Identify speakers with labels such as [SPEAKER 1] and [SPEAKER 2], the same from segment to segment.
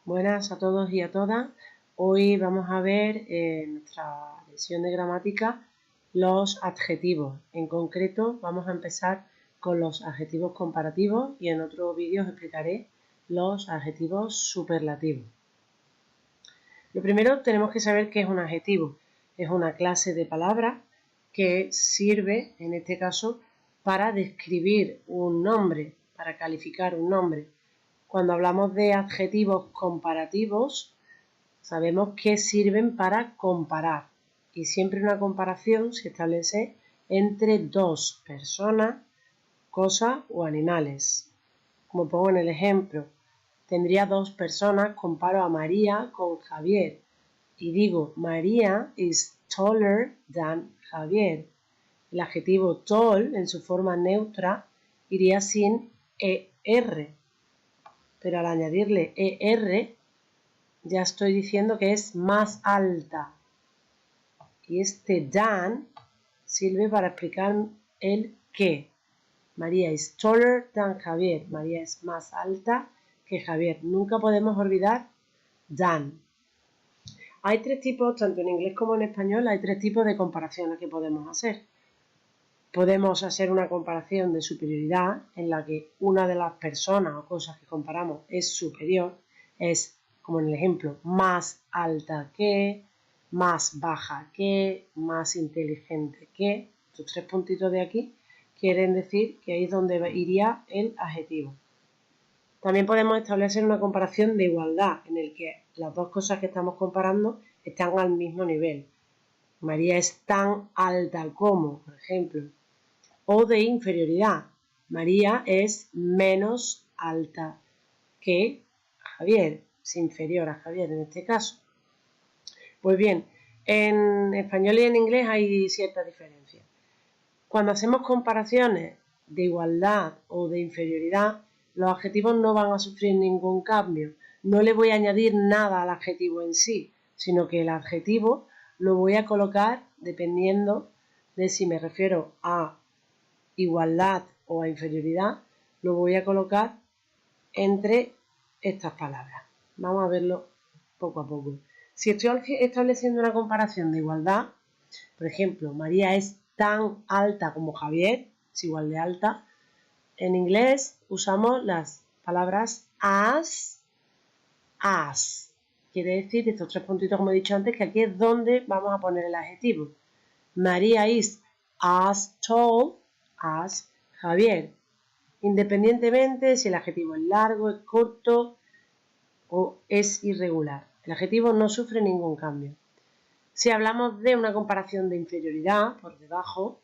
[SPEAKER 1] Buenas a todos y a todas. Hoy vamos a ver en nuestra lección de gramática los adjetivos. En concreto vamos a empezar con los adjetivos comparativos y en otro vídeo os explicaré los adjetivos superlativos. Lo primero tenemos que saber qué es un adjetivo. Es una clase de palabras que sirve, en este caso, para describir un nombre, para calificar un nombre. Cuando hablamos de adjetivos comparativos, sabemos que sirven para comparar. Y siempre una comparación se establece entre dos personas, cosas o animales. Como pongo en el ejemplo, tendría dos personas, comparo a María con Javier. Y digo, María is taller than Javier. El adjetivo tall, en su forma neutra, iría sin ER. Pero al añadirle ER, ya estoy diciendo que es más alta. Y este than sirve para explicar el qué. María is taller than Javier. María es más alta que Javier. Nunca podemos olvidar than. Hay tres tipos, tanto en inglés como en español, hay tres tipos de comparaciones que podemos hacer. Podemos hacer una comparación de superioridad en la que una de las personas o cosas que comparamos es superior, es, como en el ejemplo, más alta que, más baja que, más inteligente que. Estos tres puntitos de aquí quieren decir que ahí es donde iría el adjetivo. También podemos establecer una comparación de igualdad en el que las dos cosas que estamos comparando están al mismo nivel. María es tan alta como, por ejemplo. O de inferioridad. María es menos alta que Javier, es inferior a Javier en este caso. Pues bien, en español y en inglés hay ciertas diferencias. Cuando hacemos comparaciones de igualdad o de inferioridad, los adjetivos no van a sufrir ningún cambio. No le voy a añadir nada al adjetivo en sí, sino que el adjetivo lo voy a colocar dependiendo de si me refiero a igualdad o a inferioridad, lo voy a colocar entre estas palabras. Vamos a verlo poco a poco. Si estoy estableciendo una comparación de igualdad, por ejemplo, María es tan alta como Javier, es igual de alta. En inglés usamos las palabras as. Quiere decir, estos tres puntitos como he dicho antes, que aquí es donde vamos a poner el adjetivo. María is as tall as Javier, independientemente de si el adjetivo es largo, es corto o es irregular. El adjetivo no sufre ningún cambio. Si hablamos de una comparación de inferioridad, por debajo,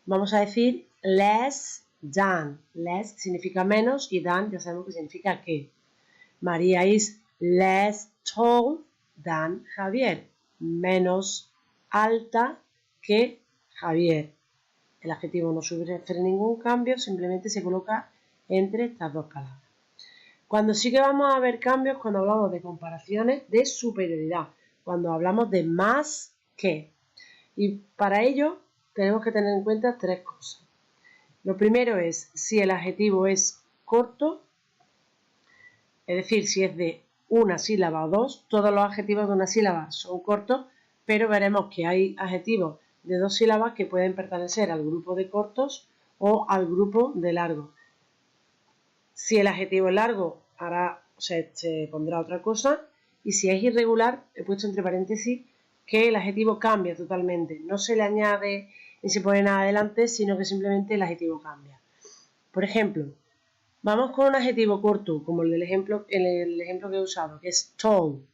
[SPEAKER 1] vamos a decir less than. Less significa menos y than ya sabemos que significa que. María is less tall than Javier. Menos alta que Javier. El adjetivo no sufre ningún cambio, simplemente se coloca entre estas dos palabras. Cuando sí que vamos a ver cambios, cuando hablamos de comparaciones de superioridad, cuando hablamos de más que. Y para ello tenemos que tener en cuenta tres cosas. Lo primero es si el adjetivo es corto, es decir, si es de una sílaba o dos. Todos los adjetivos de una sílaba son cortos, pero veremos que hay adjetivos de dos sílabas que pueden pertenecer al grupo de cortos o al grupo de largos. Si el adjetivo es largo, se pondrá otra cosa, y si es irregular, he puesto entre paréntesis que el adjetivo cambia totalmente. No se le añade ni se pone nada adelante, sino que simplemente el adjetivo cambia. Por ejemplo, vamos con un adjetivo corto, como el ejemplo que he usado, que es tall.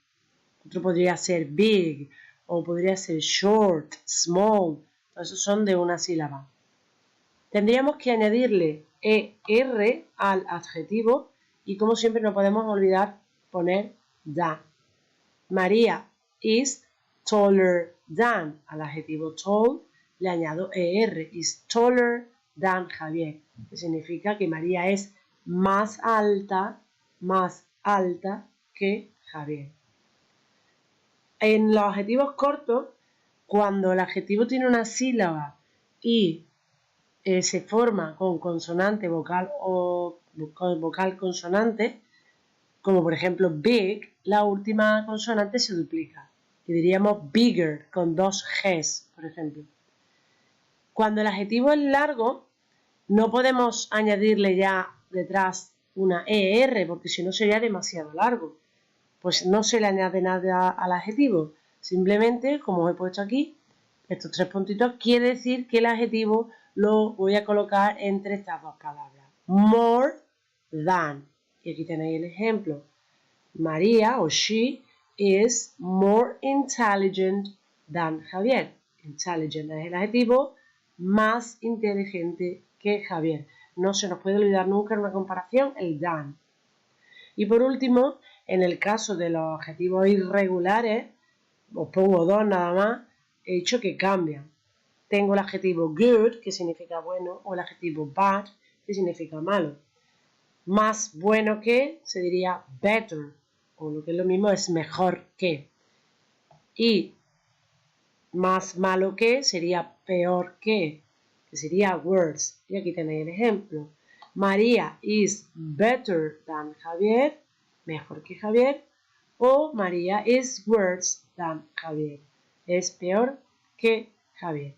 [SPEAKER 1] Otro podría ser big, o podría ser short, small. Todos esos son de una sílaba. Tendríamos que añadirle ER al adjetivo y, como siempre, no podemos olvidar poner than. María is taller than. Al adjetivo tall le añado ER, is taller than Javier, que significa que María es más alta que Javier. En los adjetivos cortos, cuando el adjetivo tiene una sílaba y se forma con consonante vocal o con vocal consonante, como por ejemplo big, la última consonante se duplica y diríamos bigger con 2 Gs, por ejemplo. Cuando el adjetivo es largo, no podemos añadirle ya detrás una ER porque si no sería demasiado largo. Pues no se le añade nada al adjetivo. Simplemente, como os he puesto aquí, estos 3 puntitos, quiere decir que el adjetivo lo voy a colocar entre estas dos palabras. More than. Y aquí tenéis el ejemplo. María o she is more intelligent than Javier. Intelligent es el adjetivo, más inteligente que Javier. No se nos puede olvidar nunca en una comparación el than. Y por último, en el caso de los adjetivos irregulares, os pongo 2 nada más, he dicho que cambian. Tengo el adjetivo good, que significa bueno, o el adjetivo bad, que significa malo. Más bueno que se diría better, o lo que es lo mismo es mejor que. Y más malo que sería peor que sería worse. Y aquí tenéis el ejemplo. María is better than Javier, mejor que Javier, o María is worse than Javier, es peor que Javier.